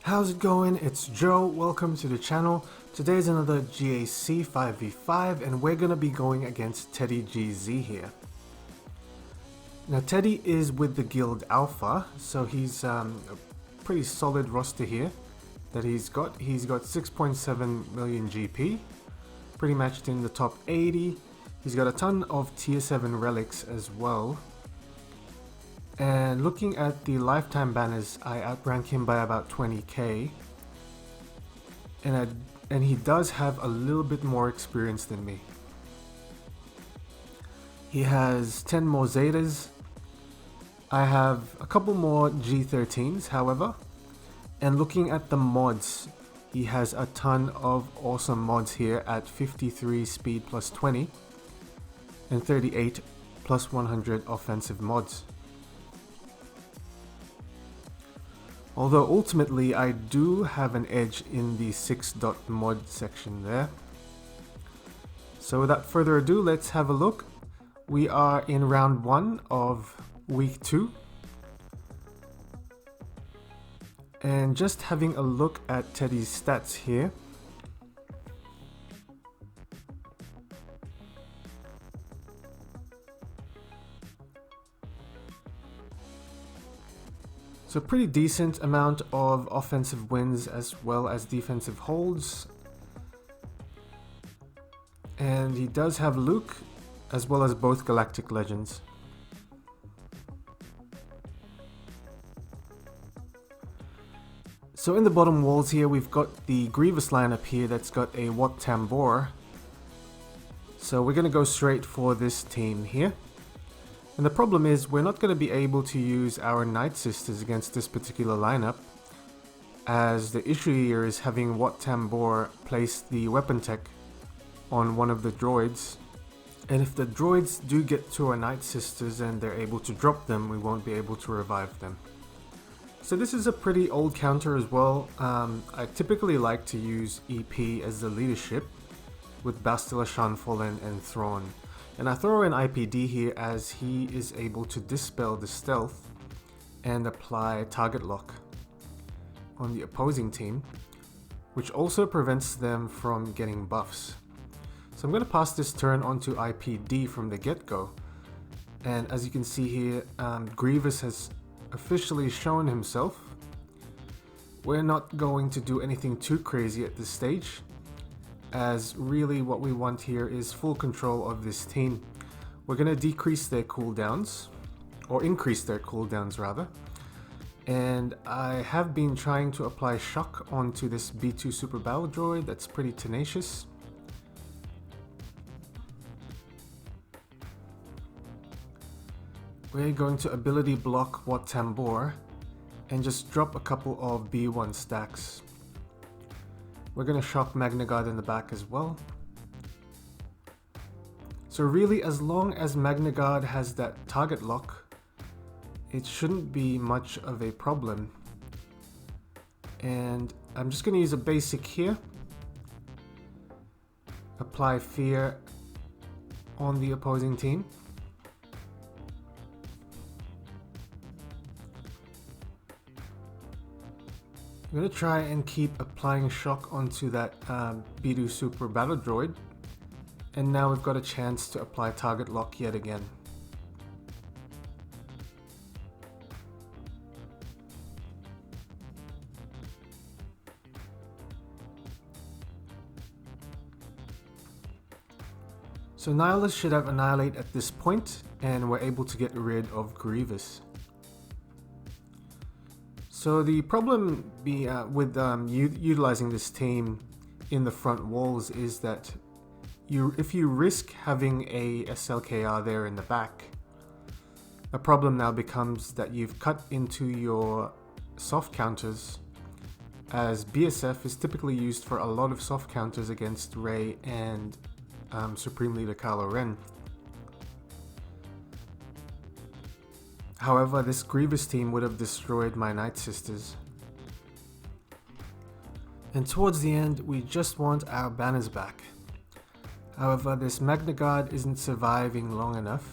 How's it going? It's Joe. Welcome to the channel. Today's another GAC 5v5 and we're gonna be going against Teddy GZ here. Now Teddy is with the guild Alpha, so he's a pretty solid roster here that he's got. He's got 6.7 million GP, pretty matched in the top 80. He's got a ton of tier 7 relics as well. And looking at the lifetime banners, I outrank him by about 20k. And he does have a little bit more experience than me. He has 10 more Zetas. I have a couple more G13s, however. And looking at the mods, he has a ton of awesome mods here at 53 speed plus 20 and 38 plus 100 offensive mods. Although ultimately I do have an edge in the 6.mod section there. So without further ado, let's have a look. We are in round 1 of week 2. And just having a look at Teddy's stats here. So pretty decent amount of offensive wins as well as defensive holds. And he does have Luke as well as both Galactic Legends. So in the bottom walls here we've got the Grievous lineup here that's got a Wat Tambor. So we're going to go straight for this team here. And the problem is we're not going to be able to use our Night Sisters against this particular lineup, as the issue here is having Wat Tambor place the weapon tech on one of the droids. And if the droids do get to our Night Sisters and they're able to drop them, we won't be able to revive them. So this is a pretty old counter as well. I typically like to use EP as the leadership with Bastila Shanfallen and Thrawn. And I throw in IPD here as he is able to dispel the stealth and apply target lock on the opposing team, which also prevents them from getting buffs. So I'm going to pass this turn onto IPD from the get-go. And as you can see here, Grievous has officially shown himself. We're not going to do anything too crazy at this stage, as really what we want here is full control of this team. We're going to decrease their cooldowns, or increase their cooldowns rather. And I have been trying to apply shock onto this B2 Super Battle Droid that's pretty tenacious. We're going to ability block Wat Tambor and just drop a couple of B1 stacks. We're going to shock Magna Guard in the back as well. So really, as long as Magna Guard has that target lock, it shouldn't be much of a problem. And I'm just going to use a basic here. Apply fear on the opposing team. I'm going to try and keep applying shock onto that B2 Super Battle Droid, and now we've got a chance to apply target lock yet again. So Nihilus should have Annihilate at this point, and we're able to get rid of Grievous. So the problem with utilizing this team in the front walls is that if you risk having a SLKR there in the back, a problem now becomes that you've cut into your soft counters, as BSF is typically used for a lot of soft counters against Rey and Supreme Leader Kylo Ren. However, this Grievous team would have destroyed my Night Sisters. And towards the end, we just want our banners back. However, this Magna Guard isn't surviving long enough,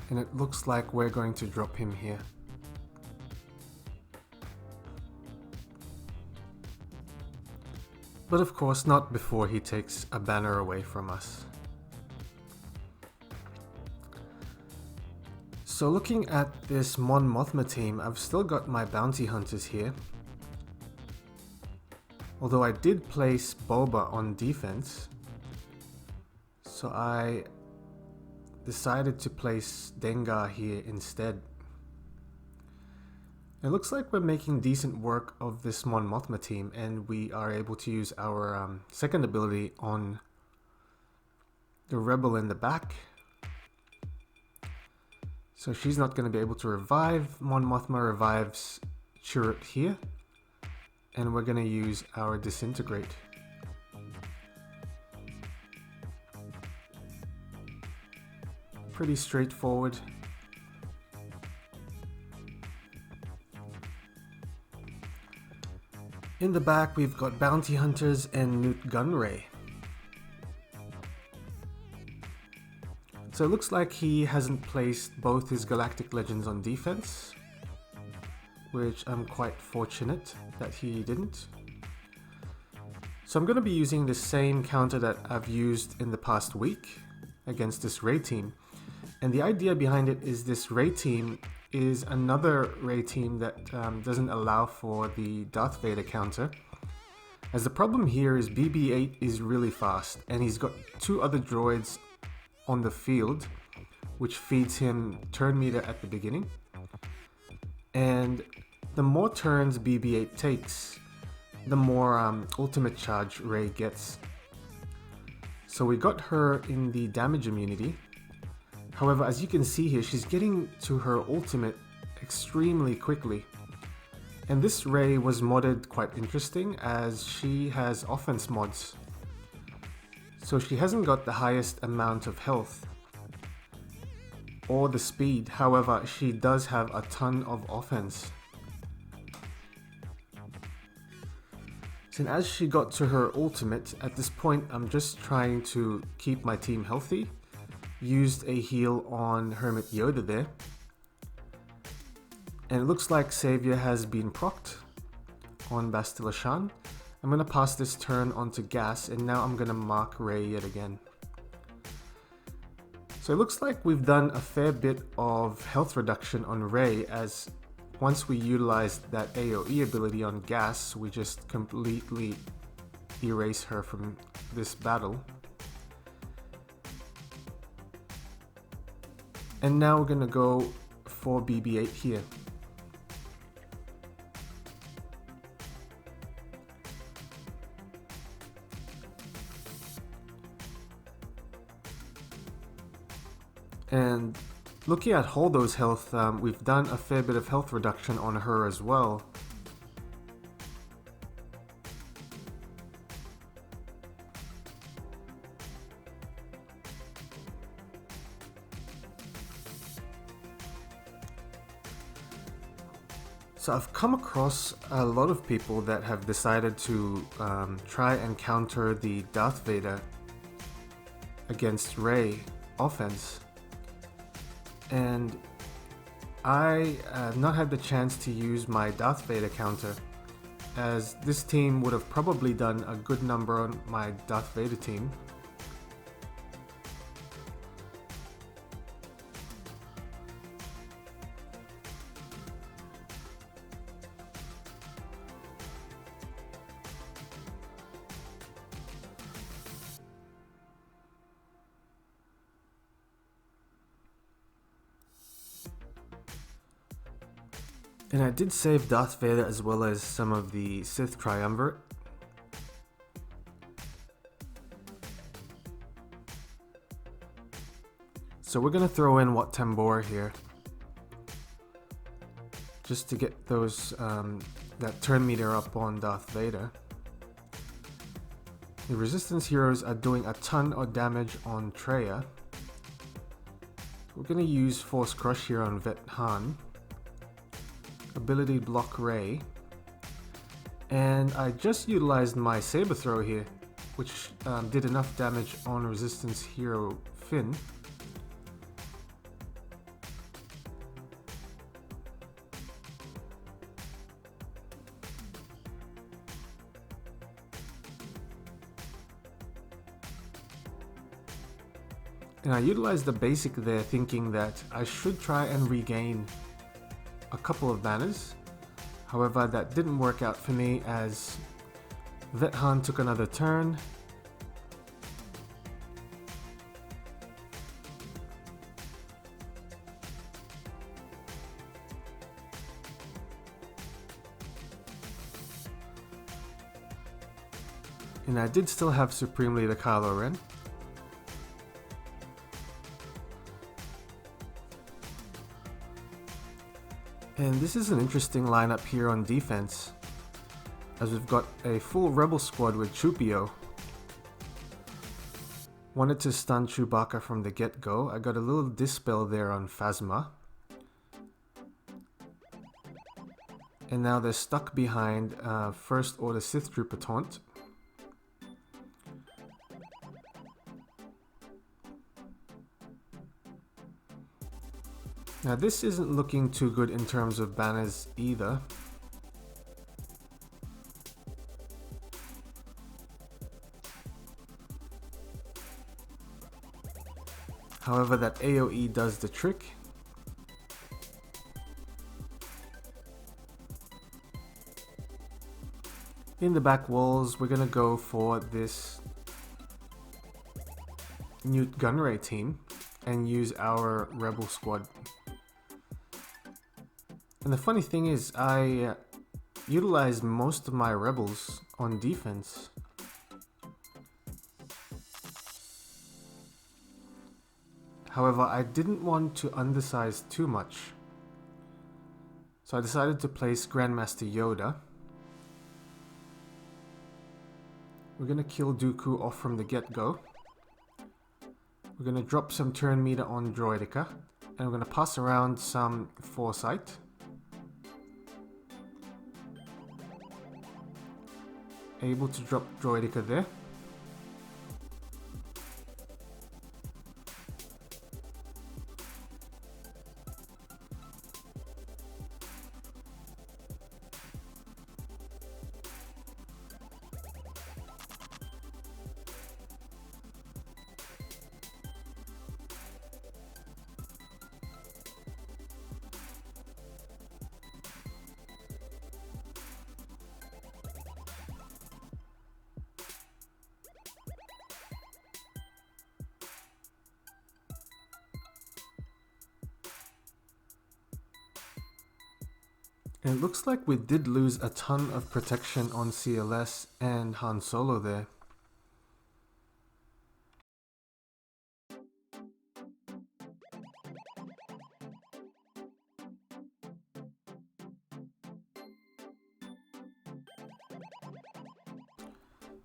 and it looks like we're going to drop him here. But of course not before he takes a banner away from us. So looking at this Mon Mothma team, I've still got my bounty hunters here. Although I did place Boba on defense, so I decided to place Dengar here instead. It looks like we're making decent work of this Mon Mothma team, and we are able to use our second ability on the rebel in the back. So she's not going to be able to revive. Mon Mothma revives Chirrut here, and we're going to use our disintegrate. Pretty straightforward. In the back we've got bounty hunters and Newt Gunray. So it looks like he hasn't placed both his Galactic Legends on defense, which I'm quite fortunate that he didn't. So I'm going to be using the same counter that I've used in the past week against this Rey team. And the idea behind it is this Rey team is another Rey team that doesn't allow for the Darth Vader counter. As the problem here is BB-8 is really fast, and he's got two other droids on the field, which feeds him turn meter at the beginning. And the more turns BB-8 takes, the more ultimate charge Rey gets. So we got her in the damage immunity. However, as you can see here, she's getting to her ultimate extremely quickly. And this Rey was modded quite interesting, as she has offense mods. So she hasn't got the highest amount of health or the speed. However, she does have a ton of offense. So as she got to her ultimate, at this point I'm just trying to keep my team healthy. Used a heal on Hermit Yoda there. And it looks like Savior has been procced on Bastila Shan. I'm going to pass this turn onto Gas, and now I'm going to mark Rey yet again. So it looks like we've done a fair bit of health reduction on Rey, as once we utilized that AoE ability on Gas, we just completely erase her from this battle. And now we're going to go for BB-8 here. And looking at Holdo's health, we've done a fair bit of health reduction on her as well. So I've come across a lot of people that have decided to try and counter the Darth Vader against Rey offense. And I have not had the chance to use my Darth Vader counter, as this team would have probably done a good number on my Darth Vader team. And I did save Darth Vader as well as some of the Sith Triumvirate. So we're going to throw in Wat Tambor here, just to get those that turn meter up on Darth Vader. The Resistance heroes are doing a ton of damage on Traya. We're going to use Force Crush here on Vet Han. Ability block Rey, and I just utilized my saber throw here, which did enough damage on Resistance hero Finn. And I utilized the basic there thinking that I should try and regain a couple of banners. However, that didn't work out for me as Vet Han took another turn. And I did still have Supreme Leader Kylo Ren. And this is an interesting lineup here on defense, as we've got a full Rebel squad with Chewpio. Wanted to stun Chewbacca from the get-go. I got a little dispel there on Phasma. And now they're stuck behind First Order Sith Trooper Taunt. Now this isn't looking too good in terms of banners either. However, that AoE does the trick. In the back walls, we're gonna go for this Newt Gunray team and use our Rebel squad. And the funny thing is, I utilized most of my Rebels on defense. However, I didn't want to undersize too much. So I decided to place Grandmaster Yoda. We're going to kill Dooku off from the get-go. We're going to drop some turn meter on Droideka. And we're going to pass around some Foresight. Able to drop Droideka there. And it looks like we did lose a ton of protection on CLS and Han Solo there.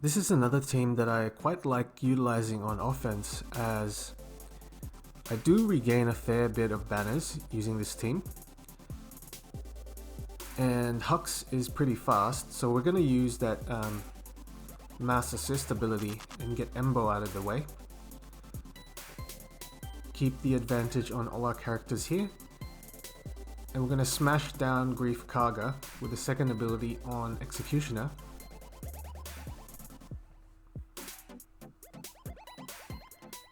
This is another team that I quite like utilizing on offense, as I do regain a fair bit of banners using this team. And Hux is pretty fast, so we're going to use that mass assist ability and get Embo out of the way. Keep the advantage on all our characters here. And we're going to smash down Greef Karga with the second ability on Executioner.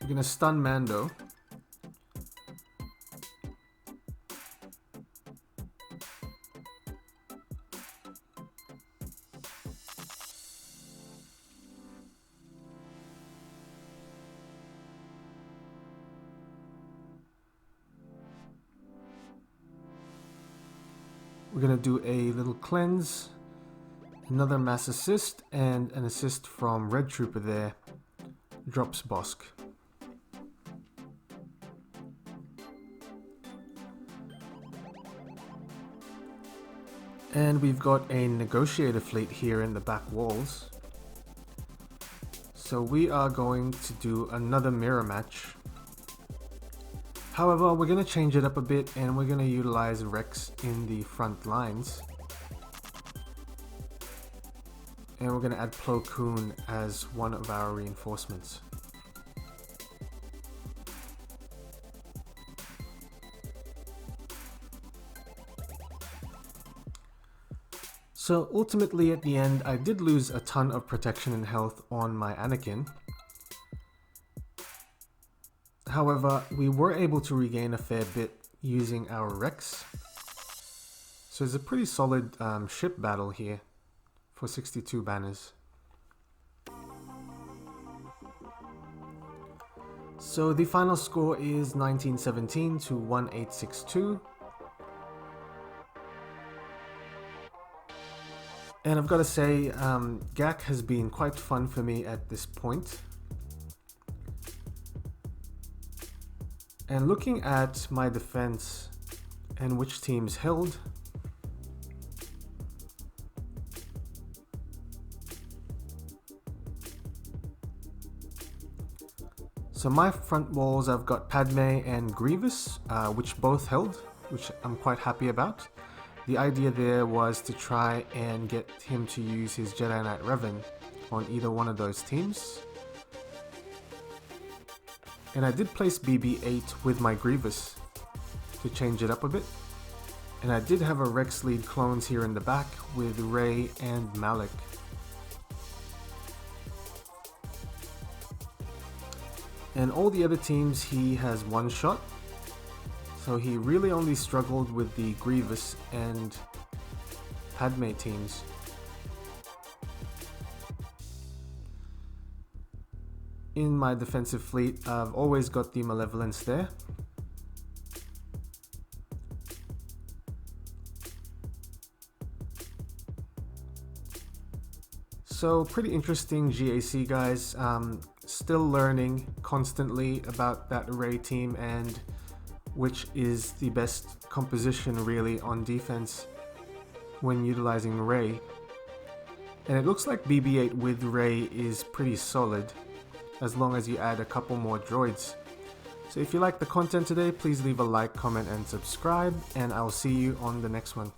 We're going to stun Mando. We're going to do a little cleanse, another mass assist, and an assist from Red Trooper there, drops Bosk. And we've got a negotiator fleet here in the back walls. So we are going to do another mirror match. However, we're going to change it up a bit and we're going to utilize Rex in the front lines. And we're going to add Plo Koon as one of our reinforcements. So ultimately at the end, I did lose a ton of protection and health on my Anakin. However, we were able to regain a fair bit using our Rex. So it's a pretty solid ship battle here for 62 banners. So the final score is 1917 to 1862. And I've got to say, GAC has been quite fun for me at this point. And looking at my defense and which teams held, so my front walls, I've got Padme and Grievous, which both held, which I'm quite happy about. The idea there was to try and get him to use his Jedi Knight Revan on either one of those teams. And I did place BB-8 with my Grievous to change it up a bit. And I did have a Rex lead clones here in the back with Rey and Malik. And all the other teams he has one shot. So he really only struggled with the Grievous and Padme teams. In my defensive fleet, I've always got the Malevolence there. So pretty interesting GAC, guys. Still learning constantly about that Rey team and which is the best composition really on defense when utilizing Rey. And it looks like BB-8 with Rey is pretty solid, as long as you add a couple more droids. So if you like the content today, please leave a like, comment and subscribe, and I'll see you on the next one.